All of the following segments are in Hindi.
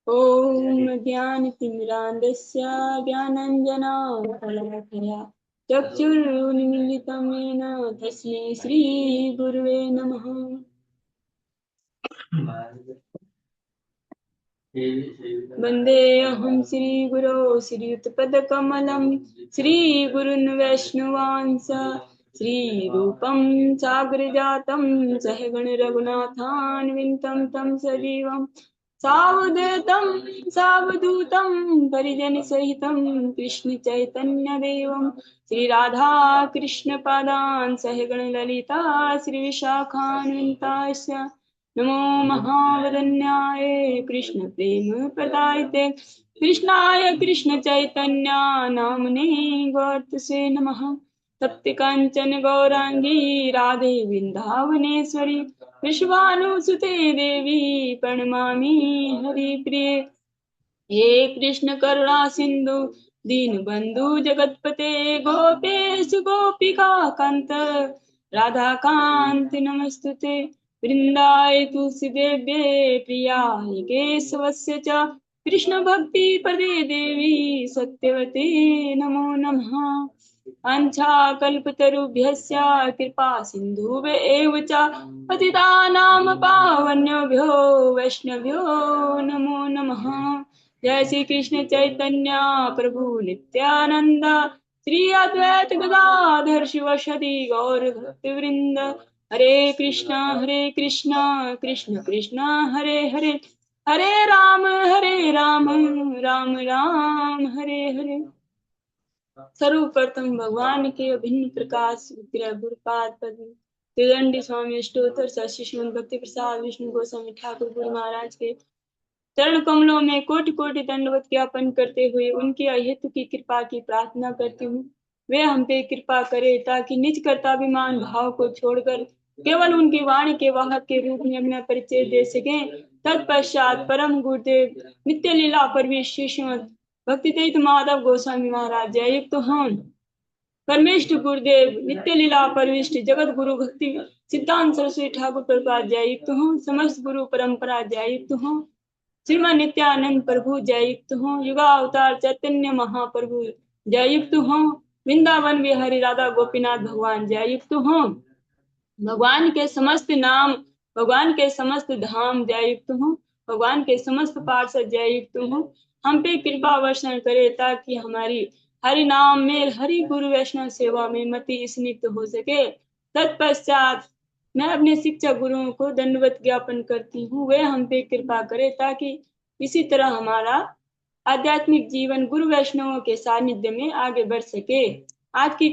ओम ज्ञानतिमिरान्धस्य ज्ञानाञ्जनशलाकया चक्षुरुन्मीलितं येन तस्मै श्रीगुरुवे नमः। वन्देऽहं श्रीगुरो श्रीयुतपदकमलं श्रीगुरुन् वैष्णवांस श्रीरूपं साग्रजातं सहगण रघुनाथान्वितं तं सजीवं सावधूतं सावधूतं परिजनसहितं कृष्ण चैतन्यदेवं श्रीराधा कृष्णपादान् सहगण ललिता श्रीविशाखान्विताश्च नमो महावदन्याय कृष्ण प्रेम प्रदायते कृष्णाय कृष्ण चैतन्य नामने गौरतसे नमः। तप्त कांचन गौरांगी राधे वृंदावनेश्वरी विश्वानुसुते देवी प्रणमामि हरिप्रिये। हे कृष्ण करुणा सिंधु दीनबंधु जगतपते गोपेश गोपिका कांत राधा कांत नमस्तुते वृंदाय तुलसी देव्ये प्रियाय केशवस्य च कृष्ण भक्ति प्रदे देवी सत्यवते नमो नमः। वाञ्छाकल्पतरुभ्यश्च कृपा सिन्धुभ्येव च पतितानां पावनेभ्यो वैष्णवेभ्यो नमो नमः। जय श्री कृष्ण चैतन्य प्रभु नित्यानंद श्री अद्वैत गदाधर शिवसदि गौर भक्तवृंद हरे कृष्णा कृष्ण कृष्ण हरे हरे हरे राम राम राम हरे हरे। सर्वप्रथम भगवान के अभिन्न प्रकाश विग्रह गुरुपाद पद्म त्रिदंडी स्वामी अष्टोत्तर शशि श्रीमद् भक्ति प्रसाद विष्णु गोस्वामी ठाकुर गुरु महाराज के चरण कमलों में कोटि कोटि दंडवत ज्ञापन करते हुए उनकी अहेतु की कृपा की प्रार्थना करती हूँ। वे हम पे कृपा करे ताकि निज कर्ताभिमान भाव को छोड़कर केवल उनकी वाणी के वाहक के रूप में अपना परिचय दे सके। तत्पश्चात परम गुरुदेव नित्य लीला परवेश श्रीमद् भक्ति तीर्थ माधव गोस्वामी महाराज जययुक्त हों। परमेष्ठ गुरुदेव नित्य लीला परविष्ट जगत गुरु भक्ति सिद्धांत सरस्वती ठाकुर प्रसाद जययुक्त हों। समस्त गुरु परंपरा जययुक्त हों। श्रीमान नित्यानंद प्रभु जययुक्त हों। युगा अवतार चैतन्य महाप्रभु जययुक्त हों। वृंदावन बिहारी राधा गोपीनाथ भगवान जययुक्त हों। भगवान के समस्त नाम भगवान के समस्त धाम जययुक्त हों। भगवान के समस्त पार्षद जययुक्त हों। हम पे कृपा वर्षण करे ताकि हमारी हरि नाम में हरि गुरु वैष्णव सेवा में मति स्निग्ध हो सके। तत्पश्चात मैं अपने शिक्षक गुरुओं को दंडवत ज्ञापन करती हूँ। वे हम पे कृपा करे ताकि इसी तरह हमारा आध्यात्मिक जीवन गुरु वैष्णवों के सानिध्य में आगे बढ़ सके। आज की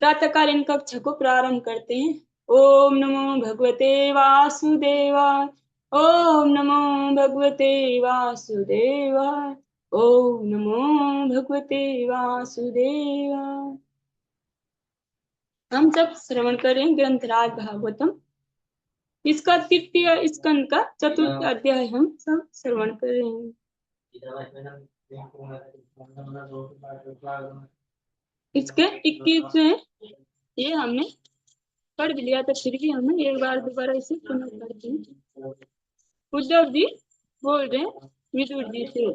प्रातःकालीन कक्षा को प्रारंभ करते हैं। ओम नमो भगवते वासुदेवाय। ओम नमो भगवते वासुदेवाय। ओम नमो भगवते वासुदेवाय। हम सब श्रवण करें ग्रंथराज भागवतम, इसका तृतीय स्कंद का चतुर्थ अध्याय हम सब श्रवण करेंगे। इसके 21वें ये हमने पढ़ भी लिया था, फिर भी हमें एक बार दोबारा इसे पुनः पढ़ते हैं। उद्धव जी बोल रहे विदुर जी से,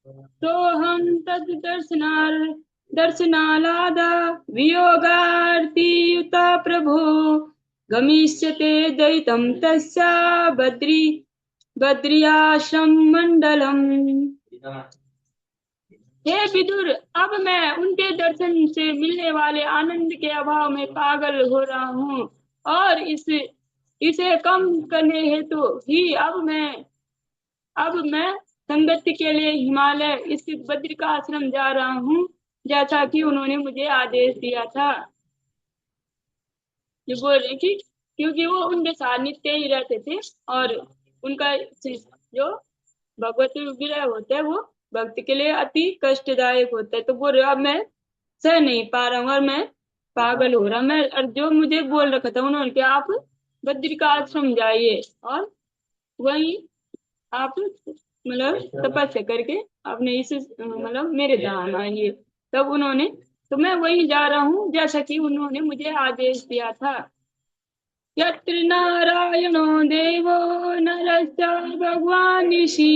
तो हम तद दर्शनालादा वियोगार्तियुता प्रभो गमिष्यते दयितं तस्या बद्रियाश्रम मंडलम। हे विदुर, अब मैं उनके दर्शन से मिलने वाले आनंद के अभाव में पागल हो रहा हूँ और इसे कम करने हेतु ही अब मैं संगति के लिए हिमालय स्थित बद्री का आश्रम जा रहा हूँ, जैसा कि उन्होंने मुझे आदेश दिया था। ये बोल रहे कि क्योंकि वो उनके साथ नित्य ही रहते थे और उनका जो भगवत विरह होता है वो भक्त के लिए अति कष्टदायक होता है। तो बोल रहे अब मैं सह नहीं पा रहा हूँ और मैं पागल हो रहा। मैं और जो मुझे बोल रखा था उन्होंने कि आप बद्री का आश्रम जाइए और वहीं आप मतलब तपस्या करके अपने इस मतलब मेरे धाम आइए। तब उन्होंने तो मैं वहीं जा रहा हूँ जैसा कि उन्होंने मुझे आदेश दिया था। यत्र नारायणो देवो नरश्च भगवान् ऋषि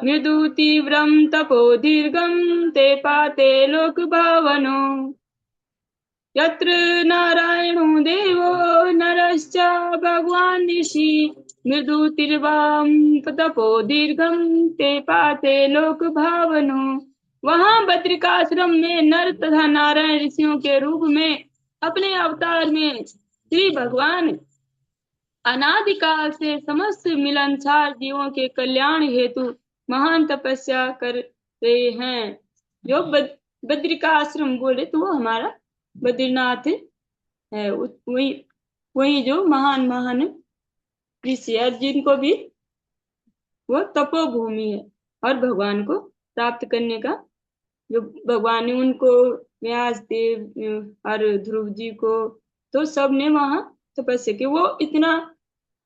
मृदु तीव्रं तपो दीर्घं ते पाते लोकभावनो यत्र नारायणो देवो नरश्च भगवान् ऋषि मृदु तीव्रं तपो दीर्घं ते पाते लोकभावनो वहां बद्रिकाश्रम में नर तथा नारायण ऋषियों के रूप में अपने अवतार में श्री भगवान अनादिकाल से समस्त मिलनसार जीवों के कल्याण हेतु महान तपस्या कर रहे हैं। जो बद्रिकाश्रम बोले तो वो हमारा बद्रीनाथ है। वही वही जो महान महान ऋषि है जिनको भी वो तपोभूमि है और भगवान को प्राप्त करने का जो भगवान ने उनको व्यास देव और ध्रुव जी को तो सब ने वहां तपस्या की। वो इतना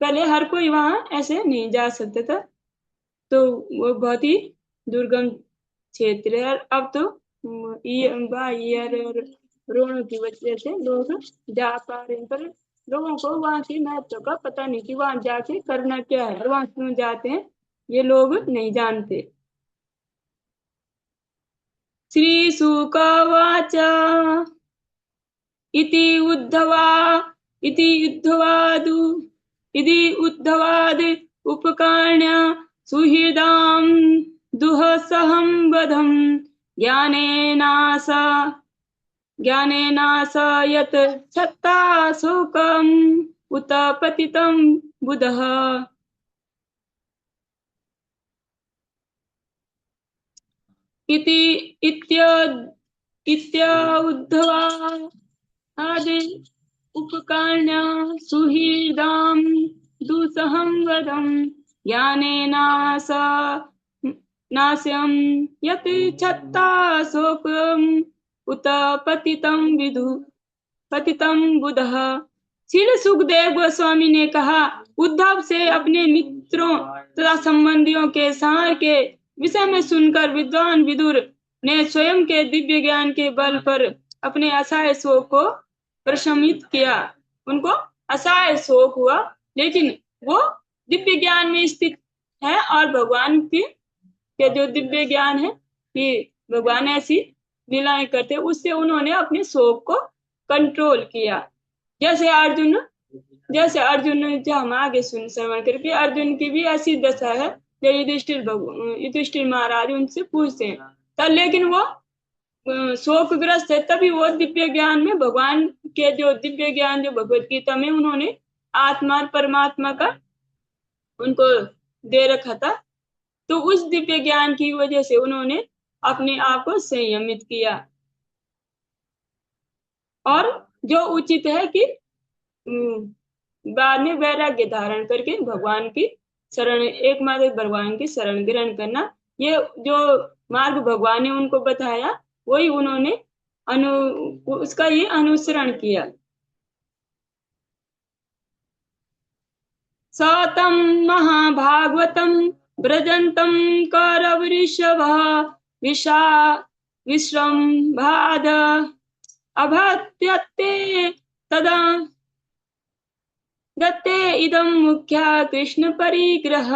पहले हर कोई वहां ऐसे नहीं जा सकता था तो वो बहुत ही दुर्गम क्षेत्र है। और अब तो ईयर और रोणों की वजह से लोग जा पा रहे हैं पर लोगों को वहां की महत्व का पता नहीं कि वहां जाके करना क्या है, वहां क्यों जाते हैं ये लोग नहीं जानते। श्रीशुकवाच इति उद्धवा इति उद्धवादु इति उद्धवाद उपकर्ण्य सुहृदां दुःसहं वधं ज्ञानेनास यत् सत्ता शोकम् उत पतितं बुधः इति इत्युद्धवा आदि उपकर्ण्य सुहृदां दुःसहं वदं ज्ञानेनास नास्यं यत् छत्ता शोकम् उत पतितं बुधः। श्री सुखदेव गोस्वामी ने कहा उद्धव से अपने मित्रों तथा संबंधियों के संहार के विषय में सुनकर विद्वान विदुर ने स्वयं के दिव्य ज्ञान के बल पर अपने असहाय शोक को प्रशमित किया। उनको असहाय शोक हुआ लेकिन वो दिव्य ज्ञान में स्थित है और भगवान के जो दिव्य ज्ञान है कि भगवान ऐसी लीलाएं करते उससे उन्होंने अपने शोक को कंट्रोल किया। जैसे अर्जुन जो हम आगे श्रवण करके अर्जुन की भी ऐसी दशा है जो युधिष्ठिर महाराज उनसे पूछते हैं तब लेकिन वो शोकग्रस्त है तभी वो दिव्य ज्ञान में भगवान के जो दिव्य ज्ञान जो भगवत गीता में उन्होंने आत्मा और परमात्मा का उनको दे रखा था तो उस दिव्य ज्ञान की वजह से उन्होंने अपने आप को संयमित किया और जो उचित है कि बाद में वैराग्य धारण करके भगवान की शरण एकमात्र भगवान की शरण ग्रहण करना ये जो मार्ग भगवान ने उनको बताया वही उन्होंने उसका ये अनुसरण किया। सतम महाभागवतम ब्रजंतम करवृषभः विश्रम्भाद अभत्यते तदा दत्ते इदं मुख्या कृष्ण परिग्रह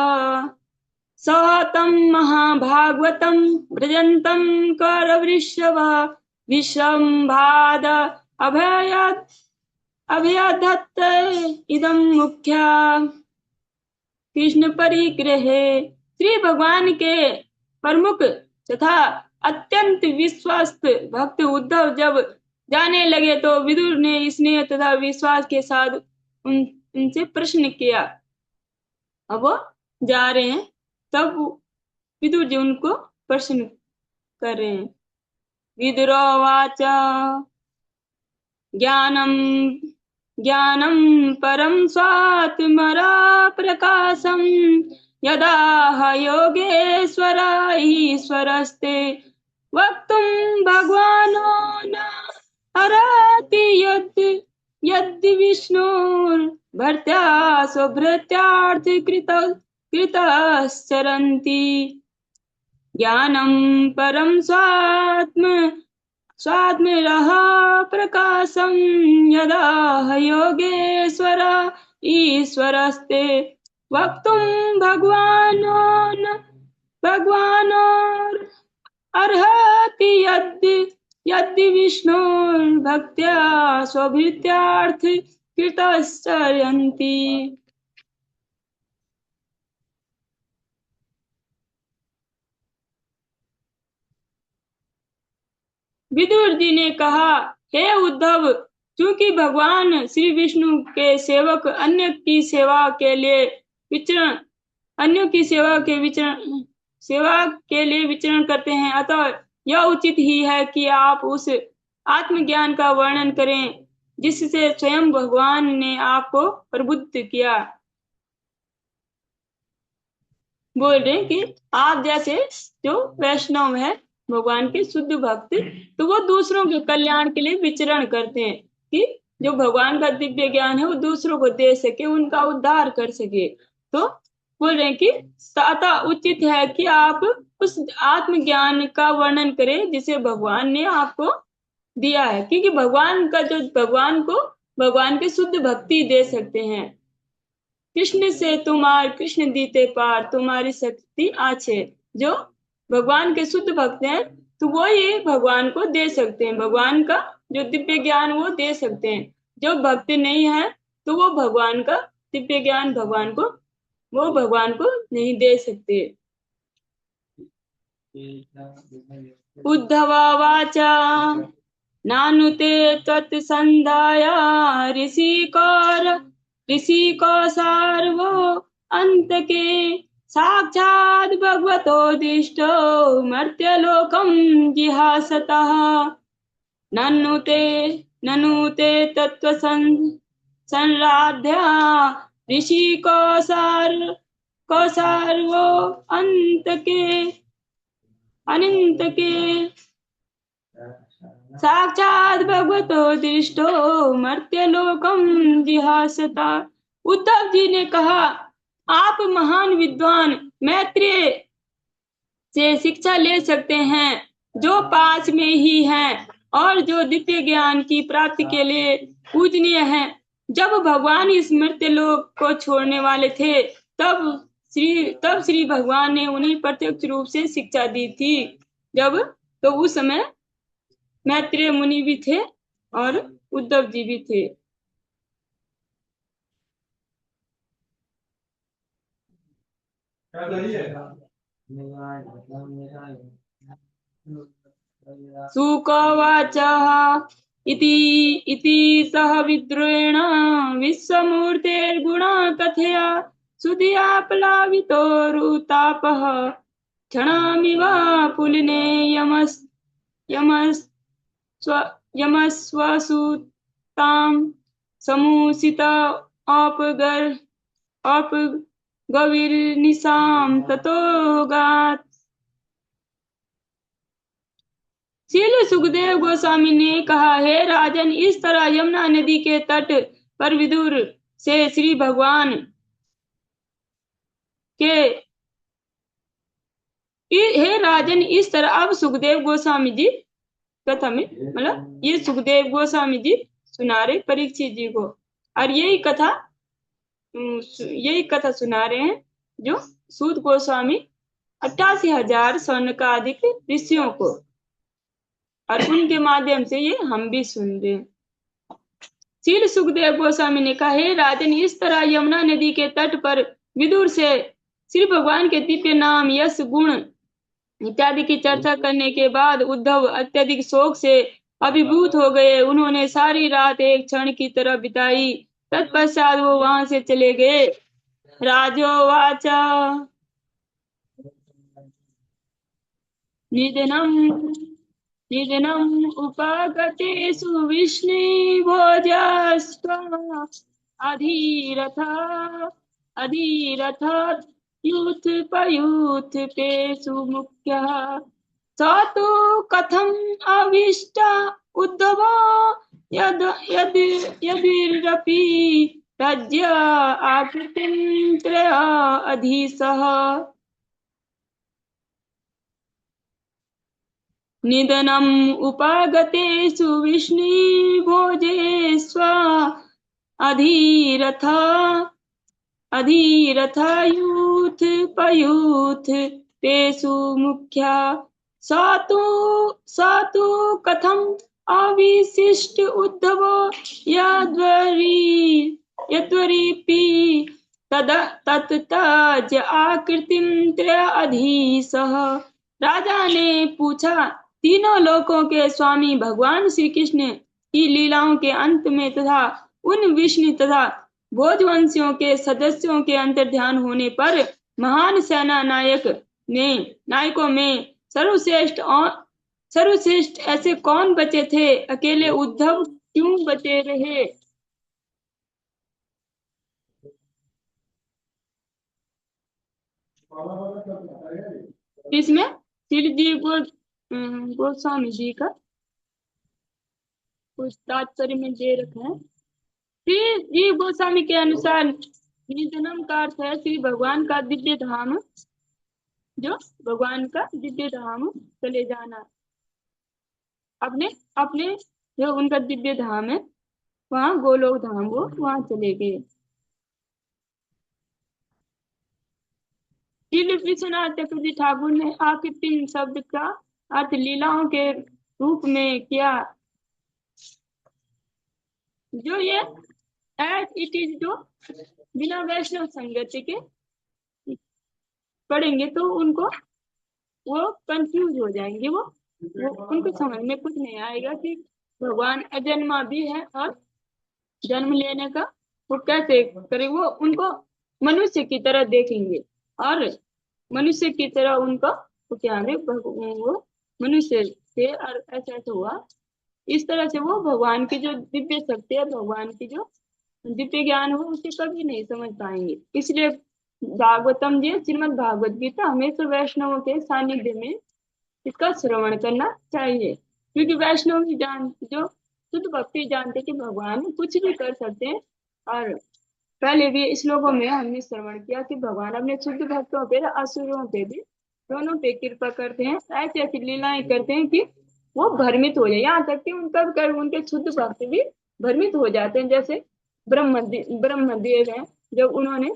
सतम महाभागवतम ब्रजंतम करवृषभः विश्रम्भाद अभयदत्त इदं मुख्या कृष्ण परिग्रहे। श्री भगवान के प्रमुख तथा अत्यंत विश्वस्त भक्त उद्धव जब जाने लगे तो विदुर ने स्नेह तथा विश्वास के साथ उनसे प्रश्न किया। अब वो जा रहे हैं तब विदुर जी उनको प्रश्न कर रहे हैं। विदुरोवाच ज्ञानं परं स्वात्मरा प्रकाशं यदा योगेश्वर ईश्वरस्ते वक्तुं भगवानो न हरति यद् विष्णुर्भर्त्या स्वभृत्यार्थ कृतश्चरन्ति ज्ञानं परं स्वात्मरः प्रकाशं यदा योगेश्वर ईश्वरस्ते वक्तुं भगवानोर्हति यद्य विष्णुर्भक्त्या स्वभृत्यार्थ कृतश्चरन्ति। विदुर जी ने कहा, हे उद्धव, चूंकि भगवान श्री विष्णु के सेवक अन्य की सेवा के लिए विचरण अन्यों की सेवा के लिए विचरण करते हैं, अतः यह उचित ही है कि आप उस आत्मज्ञान का वर्णन करें जिससे स्वयं भगवान ने आपको प्रबुद्ध किया। बोल रहे हैं कि आप जैसे जो वैष्णव है, भगवान के शुद्ध भक्त, तो वो दूसरों के कल्याण के लिए विचरण करते हैं कि जो भगवान का दिव्य ज्ञान है वो दूसरों को दे सके, उनका उद्धार कर सके। तो बोल रहे हैं कि अतः उचित है कि आप उस आत्मज्ञान का वर्णन करें जिसे भगवान ने आपको दिया है, क्योंकि भगवान को भगवान के शुद्ध भक्ति दे सकते हैं। कृष्ण दीते पार, तुम्हारी शक्ति आछे। जो भगवान के शुद्ध भक्त हैं तो वो ये भगवान को दे सकते हैं, भगवान का जो दिव्य ज्ञान वो दे सकते हैं। जो भक्त नहीं है तो वो भगवान का दिव्य ज्ञान भगवान को नहीं दे सकते। उद्धवाच नानुते त्वत्सन्धाया ऋषिको सार्वो अन्तके साक्षात् भगवतो दिष्टो मर्त्यलोकं जिहासतः। ननुते तत्त्वसंराध्या ऋषिको सार्वो अनन्तके साक्षात् भगवतो दृष्टो मर्त्यलोकम जिहासता। उद्धव जी ने कहा, आप महान विद्वान मैत्रेय से शिक्षा ले सकते हैं जो पास में ही हैं और जो दिव्य ज्ञान की प्राप्ति के लिए पूजनीय हैं। जब भगवान इस मर्त्यलोक को छोड़ने वाले थे तब श्री भगवान ने उन्हें प्रत्यक्ष रूप से शिक्षा दी थी। तो उस समय मैत्रेय मुनि भी थे और उद्धव जी भी थे। सुकवाच इति सह विद्रोहेण विश्वमूर्तेर्गुणा कथया सुधिया प्लावितोरुतापः क्षणमिव पुलिने यमस्वसुतां समुसित अपगविर्निशां ततो गात्। श्रील सुखदेव गोस्वामी ने कहा, हे राजन, इस तरह यमुना नदी के तट पर विदुर से श्री भगवान के हे राजन, इस तरह अब सुखदेव गोस्वामी जी कथा में मतलब ये सुखदेव गोस्वामी जी सुना रहे परीक्षित जी को, और यही कथा सुना रहे हैं जो सूत गोस्वामी 88,000 सौनकादिक ऋषियों को, और उनके माध्यम से ये हम भी सुन रहे हैं। श्री सुखदेव गोस्वामी ने कहा, हे राजन, इस तरह यमुना नदी के तट पर विदुर से श्री भगवान के दिव्य नाम, यश, गुण इत्यादि की चर्चा करने के बाद उद्धव अत्यधिक शोक से अभिभूत हो गए। उन्होंने सारी रात एक क्षण की तरह बिताई। तत्पश्चात वो वहां से चले गए। राजोवाच निधनम उपगतेषु विष्णुभोजस्त्व अधीरथ यूथपेषु मुख्यः स तु कथम् अभीष्ट उद्धव यदिरपि राज्य आकृतिं त्रय अधीशः। निधनम् उपगतेषु विष्णुभोजेष्व अधिरथ अधिरथयूथ पयूथ तेषु मुख्या सातु सातु कथम अविशिष्ट उद्धव यद्वरी यद्वरीपि तद तत्तज आकृतिम त्रयाधीशः। राजा ने पूछा, तीनों लोकों के स्वामी भगवान श्री कृष्ण की लीलाओं के अंत में तथा उन विष्णु तथा भोजवंशियों के सदस्यों के अंतर्ध्यान होने पर महान सेना नायकों में सर्वश्रेष्ठ ऐसे कौन बचे थे? अकेले उद्धव क्यों बचे रहे? इसमें श्री जी गोस्वामी जी का कुछ तात्पर्य में दे रखा है। श्री जी गोस्वामी के अनुसार निधनम का अर्थ है श्री भगवान का दिव्य धाम, जो भगवान का दिव्य धाम चले जाना, अपने अपने जो उनका दिव्य धाम है वहां गोलोक धाम, वो वहां चले गए। श्री विश्वनाथ चक्रवर्ती ठाकुर ने आकृति शब्द का अर्थ लीलाओं के रूप में किया। जो ये एज इट इज, जो बिना वैष्णव संगति के पढ़ेंगे तो उनको वो कंफ्यूज हो जाएंगे, वो उनको समझ में कुछ नहीं आएगा कि भगवान अजन्मा भी है और जन्म लेने का वो कैसे करे। वो उनको मनुष्य की तरह देखेंगे और मनुष्य की तरह उनको वो क्या है, वो मनुष्य थे और ऐसा ऐसा हुआ, इस तरह से वो भगवान की जो दिव्य शक्ति है, भगवान की जो दिव्य ज्ञान हो, उसे कभी नहीं समझ पाएंगे। इसलिए भागवतम जी, श्रीमद् भागवत गीता हमेशा वैष्णवों के सानिध्य में इसका श्रवण करना चाहिए, क्योंकि वैष्णव ही जो शुद्ध भक्ति जानते कि भगवान कुछ भी कर सकते हैं। और पहले भी श्लोकों में हमने श्रवण किया कि भगवान अपने शुद्ध भक्तों पे, असुरों पे भी, दोनों पे कृपा करते हैं, ऐसी ऐसी लीलाएं करते हैं कि वो भ्रमित हो जाए। यहाँ तक कि उनके शुद्ध भक्त भी भ्रमित हो जाते हैं। जैसे ब्रह्मदेव हैं, जब उन्होंने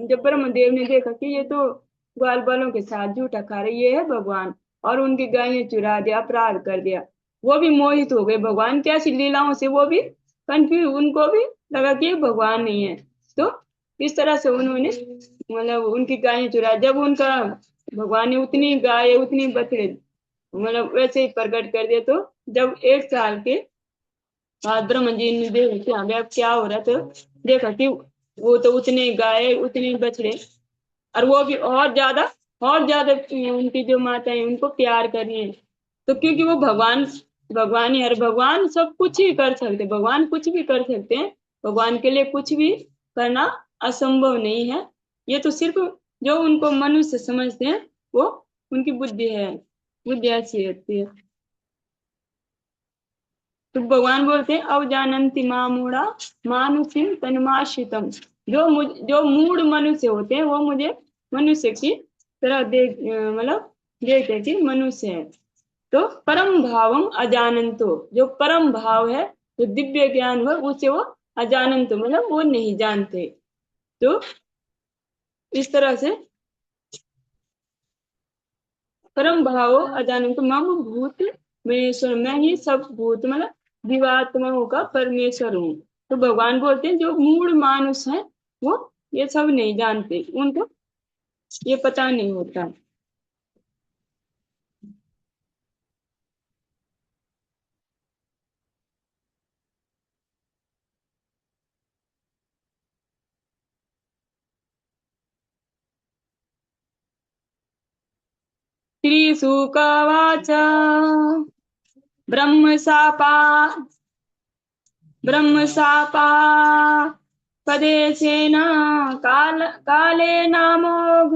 जब ब्रह्मदेव ने देखा कि ये तो ग्वाल बालों के साथ झूठा खा रहे, ये है भगवान, और उनकी गायें चुरा दिया, अपराध कर दिया, वो भी मोहित हो गए भगवान की ऐसी लीलाओं से। वो भी कंफ्यूज, उनको भी लगा कि ये भगवान नहीं है। तो इस तरह से उन्होंने मतलब उनकी गायें चुरा, जब उनका भगवान ने उतनी गाय उतनी बछड़े मतलब वैसे ही प्रकट कर दिया, तो जब 1 साल के बाद ब्रह्म जी ने देखा कि हाँ अब क्या हो रहा, तो देखा कि वो तो उतने गाय उतने बछड़े, और वो भी और ज्यादा उनकी जो माता है उनको प्यार कर रही है। तो क्योंकि वो भगवान ही है, भगवान सब कुछ ही कर सकते, भगवान कुछ भी कर सकते हैं, भगवान के लिए कुछ भी करना असंभव नहीं है। ये तो सिर्फ जो उनको मनुष्य समझते हैं वो उनकी बुद्धि है, बुद्धि ऐसी होती है। तो भगवान बोलते हैं अवजानंति मामूढ़ा मानुषिम तनुमाश्रितम। जो मूढ़ मनुष्य होते हैं वो मुझे मनुष्य की तरह देख मतलब देखते हैं कि मनुष्य है। तो परम भावम अजानंतो, जो परम भाव है, जो दिव्य ज्ञान है, उसे वो अजानंत मतलब वो नहीं जानते। तो इस तरह से परम भाव अजानंत मम भूत महेश्वर, मैं ही सब भूत मतलब जीवात्माओं का परमेश्वर हूँ। तो भगवान बोलते हैं जो मूढ़ मानुष है वो ये सब नहीं जानते, उनको ये पता नहीं होता। श्रीशुकवाच ब्रह्मशापा ब्रह्मशापा पदेशेन कालेनामोघ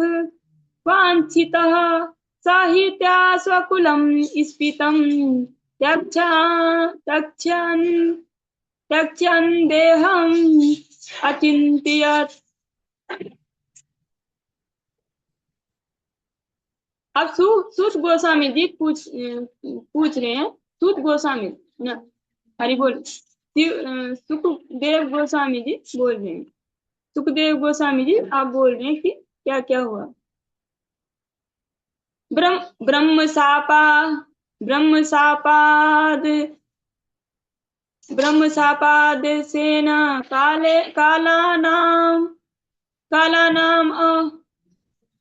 वाञ्छितः साहित्या स्वकुलं स्फीतं त्यक्ष्य त्यक्ष्यन् त्यक्ष्यन् देहम् अचिन्तयत्। अब सूत गोस्वामी जी पूछ रहे हैं, सूत गोस्वामी ना, हरि बोल। सुखदेव गोस्वामी जी बोल रहे हैं। सुखदेव गोस्वामी जी आप बोल रहे हैं कि क्या क्या हुआ। ब्रह्म ब्रह्म सापा ब्रह्म सापाद ब्रह्म सापादेशेन काले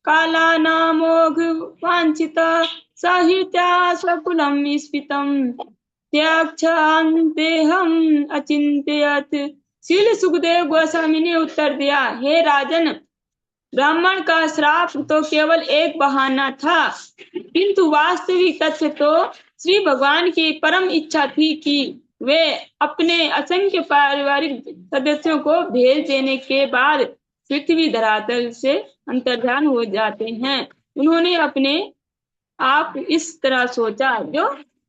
कालानामोघ वाञ्छित साहित्या स्वकुलं स्फीतं त्याक्षान्तेऽहम् अचिन्तयत्। श्रील सुखदेव गोस्वामी ने उत्तर दिया, हे राजन, ब्राह्मण का श्राप तो केवल एक बहाना था, किंतु वास्तविक तथ्य तो श्री भगवान की परम इच्छा थी कि वे अपने असंख्य पारिवारिक सदस्यों को भेज देने के बाद पृथ्वी धरातल से अंतर्धान हो जाते हैं। उन्होंने अपने आप इस तरह सोचा,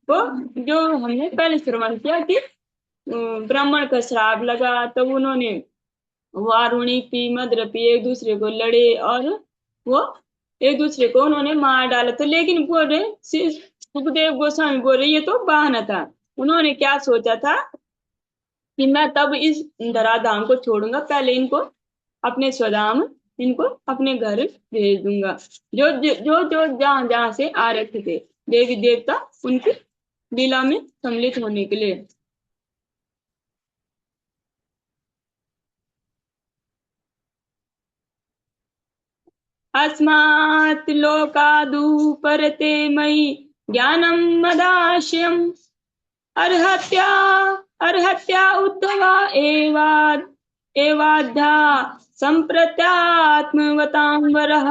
वो जो हमने पहले श्रवण किया कि ब्राह्मण का श्राप लगा, तब उन्होंने वारुणी पी मद्र पी, एक दूसरे को लड़े और वो एक दूसरे को उन्होंने मार डाला था। लेकिन बोल रहे सुखदेव गोस्वामी बोल रहे ये तो बहाना था। उन्होंने क्या सोचा था कि मैं तब इस धराधाम को छोड़ूंगा, पहले इनको अपने स्वधाम, इनको अपने घर भेज दूंगा। जो जहां जहां से आ रखे थे देवी देवता, उनकी लीला में सम्मिलित होने के लिए। अस्मात् लोकादुपरते मयि ज्ञानं मदाश्रयम् अर्हत्या अर्हत्या उद्धवा एवाद्धा सम्प्रत्यात्मवतां वरः।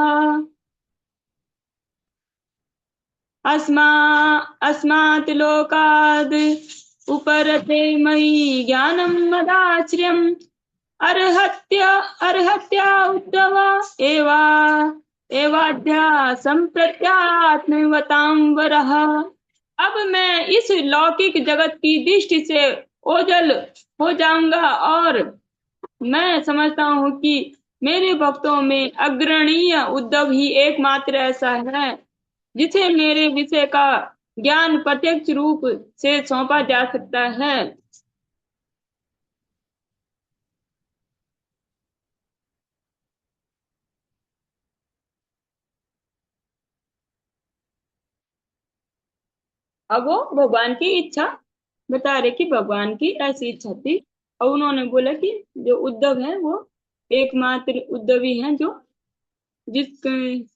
अस्मात् लोकाद् उपरते मयि ज्ञानं मदाश्रयम् अर्हत्या उद्धवा एवाद्या सम्प्रत्यात्मवतां वरः। अब मैं इस लौकिक जगत की दृष्टि से ओझल हो जाऊंगा, और मैं समझता हूँ कि मेरे भक्तों में अग्रणीय उद्धव ही एकमात्र ऐसा है जिसे मेरे विषय का ज्ञान प्रत्यक्ष रूप से सौंपा जा सकता है। अब वो भगवान की इच्छा बता रहे कि भगवान की ऐसी इच्छा थी, और उन्होंने बोला कि जो उद्धव है वो एकमात्र उद्धव ही है जो जिस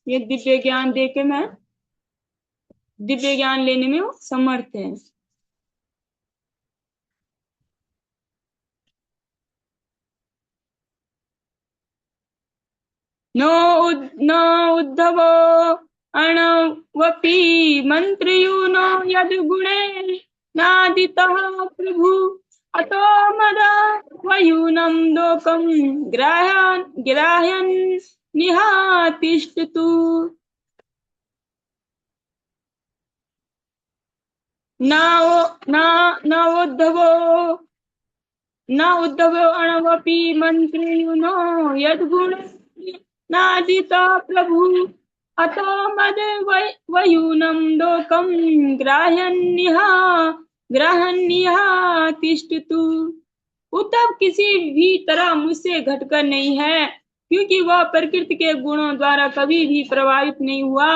ये दिव्य ज्ञान दे के मैं दिव्य ज्ञान लेने में वो समर्थ है। न उद्धवो अणवपि मंत्रियूनो यद गुणे नादितः प्रभु अतो मद वयूनं लोकं ग्राह्यन् निहातिष्ठतु। न न न उद्धवो न उद्धवो अणवपि मंत्रियूनो यद्गुण नादिता प्रभु अतो मद वयूनं लोकं ग्राह्यन्निहा तिष्ठतु। उद्धव किसी भी तरह मुझसे घटकर नहीं है, क्योंकि वह प्रकृति के गुणों द्वारा कभी भी प्रभावित नहीं हुआ।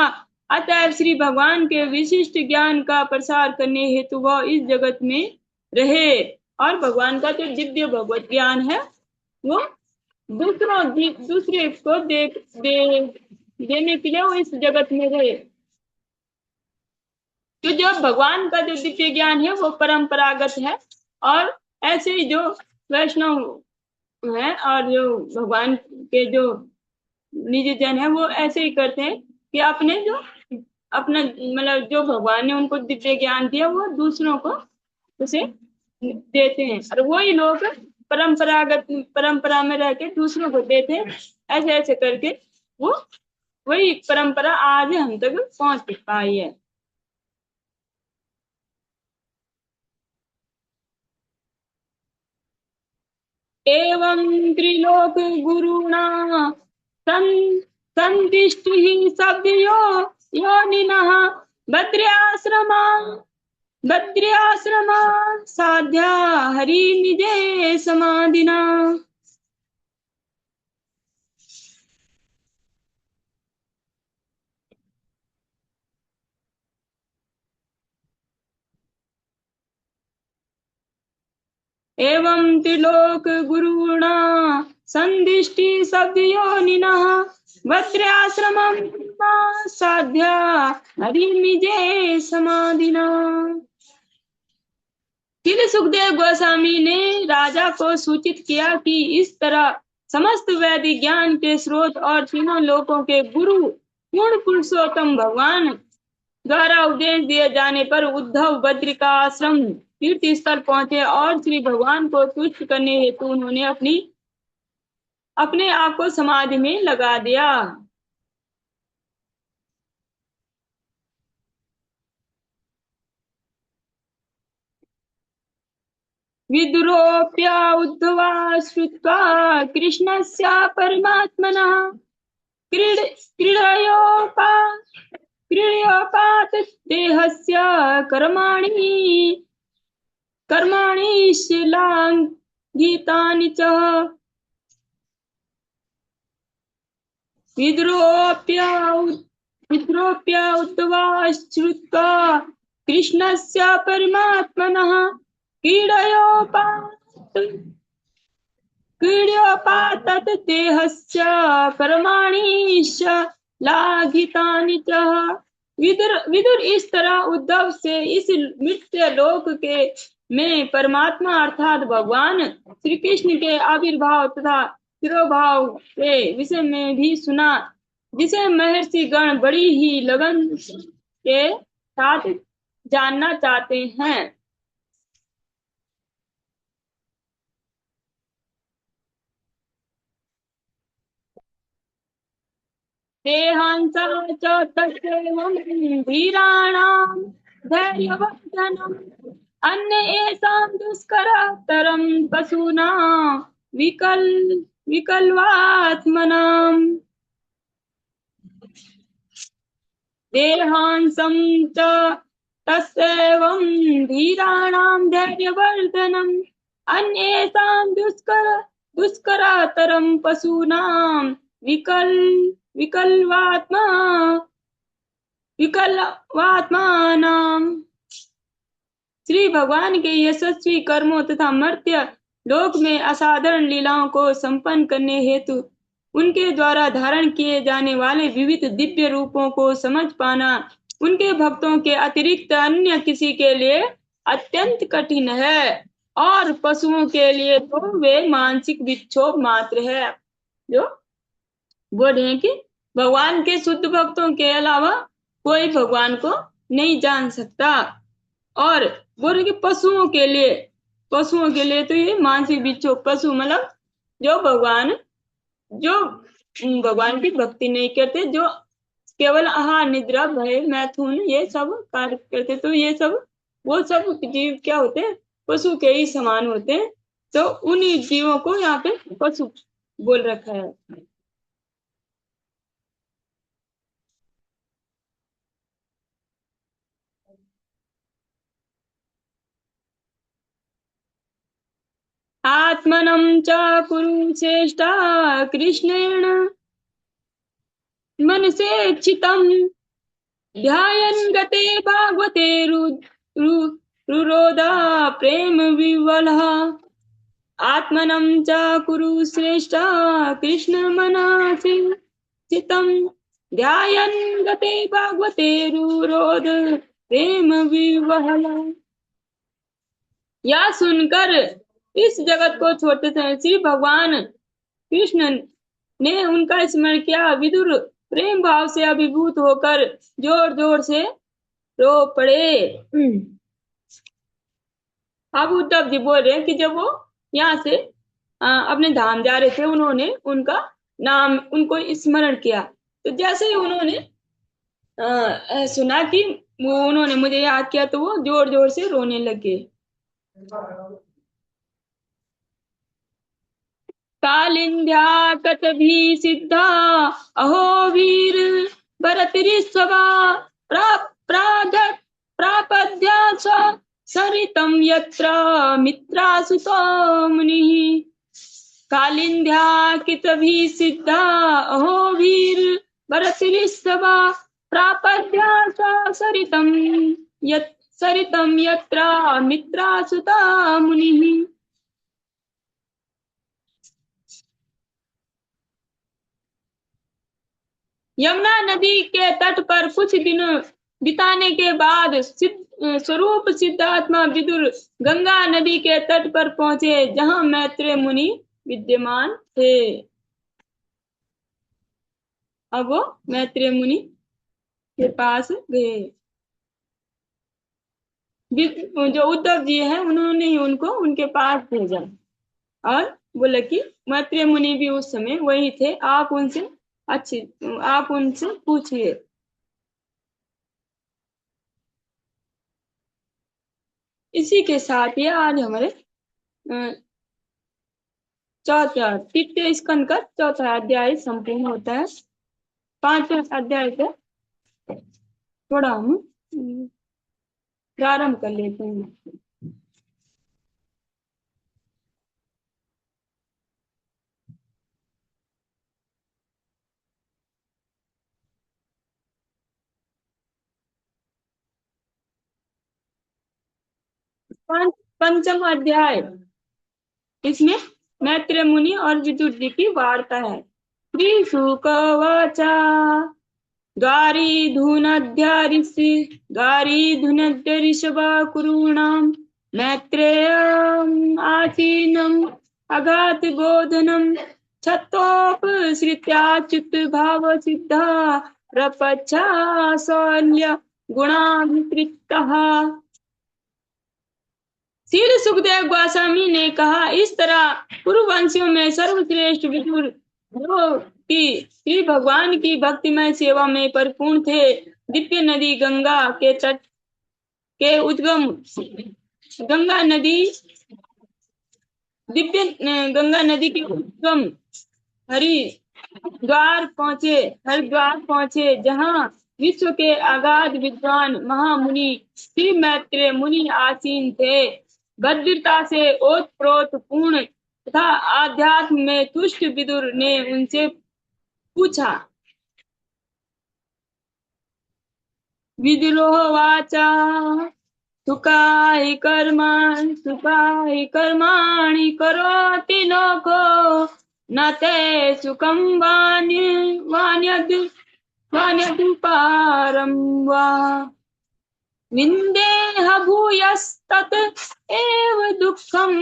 अतः श्री भगवान के विशिष्ट ज्ञान का प्रसार करने हेतु वह इस जगत में रहे, और भगवान का जो दिव्य भगवत ज्ञान है वो दूसरे को देने के लिए वो इस जगत में रहे। तो जो भगवान का जो दिव्य ज्ञान है वो परंपरागत है, और ऐसे ही जो वैष्णव है और जो भगवान के जो निजी जन है वो ऐसे ही करते हैं कि अपने जो अपना मतलब जो भगवान ने उनको दिव्य ज्ञान दिया वो दूसरों को उसे देते हैं, और वही लोग परंपरागत परंपरा में रह के दूसरों को देते हैं। ऐसे ऐसे करके वो वही परंपरा आज हम तक पहुंच पाई है। एवं त्रिलोक गुरुणा सं संदिष्टि सभ्यो योनिनः भद्राश्रमा बद्र्याश्रमा साध्या हरि निजे समाधिना। एवं त्रिलोक गुरुणा संदिष्टि सव्योनिनः भद्राश्रमं साध्या हरिमिजे समाधिना। फिर सुखदेव गोस्वामी ने राजा को सूचित किया कि इस तरह समस्त वैदिक ज्ञान के स्रोत और तीनों लोकों के गुरु पूर्ण पुरुषोत्तम भगवान द्वारा उपदेश दिए जाने पर उद्धव बद्र का आश्रम तीर्थ स्थल पहुंचे और श्री भगवान को तुष्ट करने हेतु उन्होंने अपने आप को समाधि में लगा दिया। विदुरोऽप्य उद्धवा श्रुत्वा कृष्णस्य परमात्मनः क्रीडयोपात देहस्य कर्माणि शिलाङ्गितानि च। विद्रोप्य उद्धवा श्रुत्वा कृष्णस्य परमात्मनः क्रीडयोपात देहस्य कर्माणि श्लाघितानि च। विदुर इस तरह उद्धव से इस मृत्य लोक के में परमात्मा अर्थात भगवान श्री कृष्ण के आविर्भाव तथा तिरोभाव के विषय में भी सुना, जिसे महर्षि गण बड़ी ही लगन के साथ जानना चाहते हैं। देहांसा च तस्यैवं वीराणां धैर्यवर्धनम् अन्य येषां दुष्करतरं पशूनां विकल्वात्मनाम्। देहांसं च तस्यैवं वीराणां धैर्यवर्धनम् अन्य येषां दुष्करतरं पशूनां विकल्वात्मानाम्। श्री भगवान के यशस्वी कर्मों तथा मर्त्य लोक में असाधारण लीलाओं को संपन्न करने हेतु उनके द्वारा धारण किए जाने वाले विविध दिव्य रूपों को समझ पाना उनके भक्तों के अतिरिक्त अन्य किसी के लिए अत्यंत कठिन है, और पशुओं के लिए तो वे मानसिक विक्षोभ मात्र है। जो बोल रहे हैं कि भगवान के शुद्ध भक्तों के अलावा कोई भगवान को नहीं जान सकता, और बोल रहे कि पशुओं के लिए तो ये मानसिक विक्षोभ, पशु मतलब जो भगवान की भक्ति नहीं करते, जो केवल आहार निद्रा भय मैथुन ये सब कार्य करते, तो ये सब वो सब जीव क्या होते हैं, पशु के ही समान होते हैं। तो उन्हीं जीवों को यहाँ पे पशु बोल रखा है। आत्मनं च कुरु चेष्टा कृष्णेन मनसेक्षितं ध्यायन् गते भागवते रुरोधा प्रेम विवलः। आत्मनं च कुरु श्रेष्ठा कृष्ण मनसि चितं ध्यायन् गते भागवते रुरोध प्रेम विवलः। यह सुनकर इस जगत को छोड़ते थे श्री भगवान कृष्ण ने उनका स्मरण किया। विदुर प्रेम भाव से अभिभूत होकर जोर जोर से रो पड़े। अब उद्धव जी बोल रहे हैं कि जब वो यहाँ से अपने धाम जा रहे थे, उन्होंने उनका नाम उनको स्मरण किया, तो जैसे ही उन्होंने सुना कि उन्होंने मुझे याद किया, तो वो जोर जोर से रोने लगे। कालिंद्या कतभी सिद्धा अहो वीर भरतरिस्वा प्राप्त प्रापद्यास सरितं यत्र मित्रासुतो मुनिः कालिंद्या कितभी सिद्धा अहोभिर भरतिरिस्तवा प्रापद्यास सरितं यत्र मित्रासुता मुनिः। यमुना नदी के तट पर कुछ दिन बिताने के बाद स्वरूप सिद्धात्मा विदुर गंगा नदी के तट पर पहुंचे, जहां मैत्रेय मुनि विद्यमान थे। अब वो मैत्रेय मुनि के पास गए। जो उद्धव जी हैं उन्होंने ही उनको उनके पास भेजा और बोला कि मैत्रेय मुनि भी उस समय वही थे, आप उनसे पूछिए। इसी के साथ ये आज हमारे चौथा तृतीय स्कंद का चौथा अध्याय संपूर्ण होता है। 5वें अध्याय से थोड़ा हम प्रारंभ कर लेते हैं। पंचम अध्याय, इसमें मैत्रेय मुनि और विदुर जी की वार्ता है। श्री शुक वाचा गारी धुनद्य ऋषभा कुरूणाम मैत्रेयम् आसीनम् अगात बोधनम् छत्तोपसृत्याच्युत भाव सिद्धा प्रपच्छा शौल्य गुणाभिकृतः। श्री सुखदेव गोस्वामी ने कहा, इस तरह पूर्ववंशियों में सर्वश्रेष्ठ विदुर जो कि श्री भगवान की भक्तिमय सेवा में परिपूर्ण थे, दिव्य नदी गंगा के तट के उद्गम गंगा नदी के उद्गम हरिद्वार पहुंचे, जहां विश्व के अगाध विद्वान महामुनि श्री मैत्रेय मुनि आसीन थे। भद्रता से ओतप्रोत पूर्ण तथा आध्यात्म में तुष्ट विदुर ने उनसे पूछा। विदुरोवाचा सुखाहि कर्माणि करोति लोको न ते सुखं वान्यदुपारं वा विन्देह भूयस्तत् एव दुःखं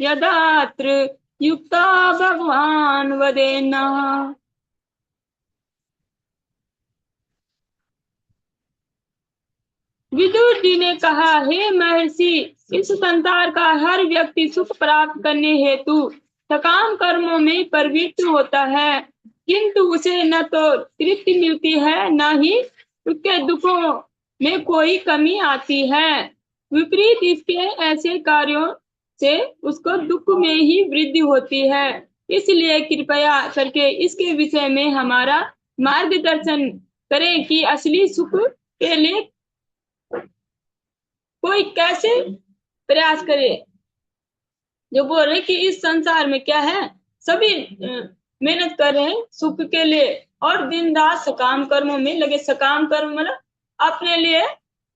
यदात्र युक्ता भगवान वदेना। विदुर जी ने कहा, हे महर्षि, इस संसार का हर व्यक्ति सुख प्राप्त करने हेतु सकाम कर्मों में प्रवृत्त होता है, किंतु उसे न तो तृप्ति मिलती है, न ही उसके दुखों में कोई कमी आती है। विपरीत इसके ऐसे कार्यों से उसको दुख में ही वृद्धि होती है। इसलिए कृपया करके इसके विषय में हमारा मार्गदर्शन करें कि असली सुख के लिए कोई कैसे प्रयास करे। जो बोल रहे कि इस संसार में क्या है, सभी मेहनत कर रहे हैं सुख के लिए और दिन रात सकाम कर्मों में लगे। सकाम कर्म मतलब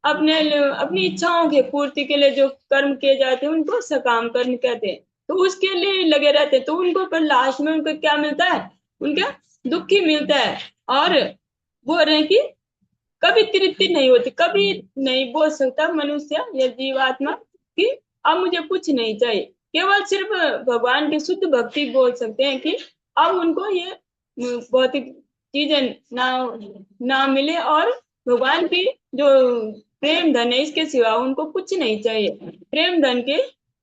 अपनी इच्छाओं के पूर्ति के लिए जो कर्म किए जाते हैं उनको सकाम कर्म कहते हैं। तो उसके लिए लगे रहते हैं, तो उनको पर लास्ट में उनको क्या मिलता है, उनका दुख ही मिलता है। और बोल रहे हैं कि कभी तृप्ति नहीं होती, कभी नहीं बोल सकता मनुष्य या जीवात्मा कि अब मुझे कुछ नहीं चाहिए। केवल सिर्फ भगवान की शुद्ध भक्ति बोल सकते हैं कि अब उनको ये भौतिक चीजें ना मिले और भगवान की जो प्रेम धन है इसके सिवा उनको कुछ नहीं चाहिए। प्रेम धन के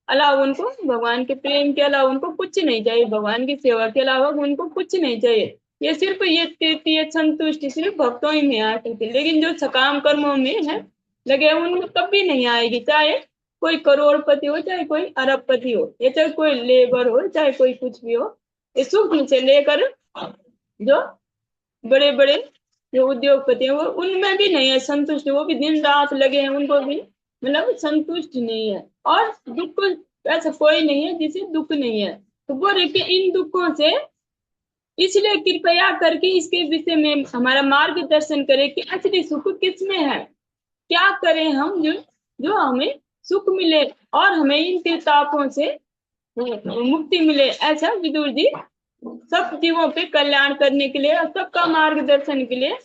अलावा उनको, भगवान के प्रेम के अलावा उनको कुछ नहीं चाहिए, भगवान की सेवा के अलावा उनको कुछ नहीं चाहिए। ये सिर्फ ये तृप्ति, ये संतुष्टि सिर्फ भक्तों ही में आ सकती है, लेकिन जो सकाम कर्मों में है लगे उनको कभी नहीं आएगी। चाहे कोई करोड़पति हो, चाहे कोई अरबपति हो, या चाहे कोई लेबर हो, चाहे कोई कुछ भी हो, ये सुख से लेकर जो बड़े बड़े जो उद्योगपति है वो उनमें भी नहीं है संतुष्ट, वो भी दिन रात लगे हैं, उनको भी मतलब संतुष्ट नहीं है। और दुख, ऐसा कोई नहीं है जिसे दुख नहीं है। तो वो देखिए इन दुखों से, इसलिए कृपया करके इसके विषय में हमारा मार्गदर्शन करें कि असली सुख किसमें है, क्या करें हम जो जो हमें सुख मिले और हमें इन तापों से मुक्ति मिले। ऐसा विदुर जी सब जीवों पे कल्याण करने के लिए और सबका मार्गदर्शन के लिए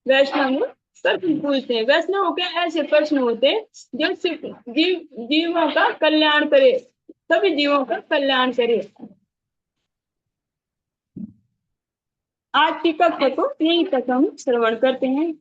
वैष्णव प्रश्न पूछते हैं। वैष्णव के ऐसे प्रश्न होते हैं जो सिर्फ जीवों का कल्याण करे, सभी जीवों का कल्याण करे। आज की कक्षा को यहीं तक हम श्रवण करते हैं।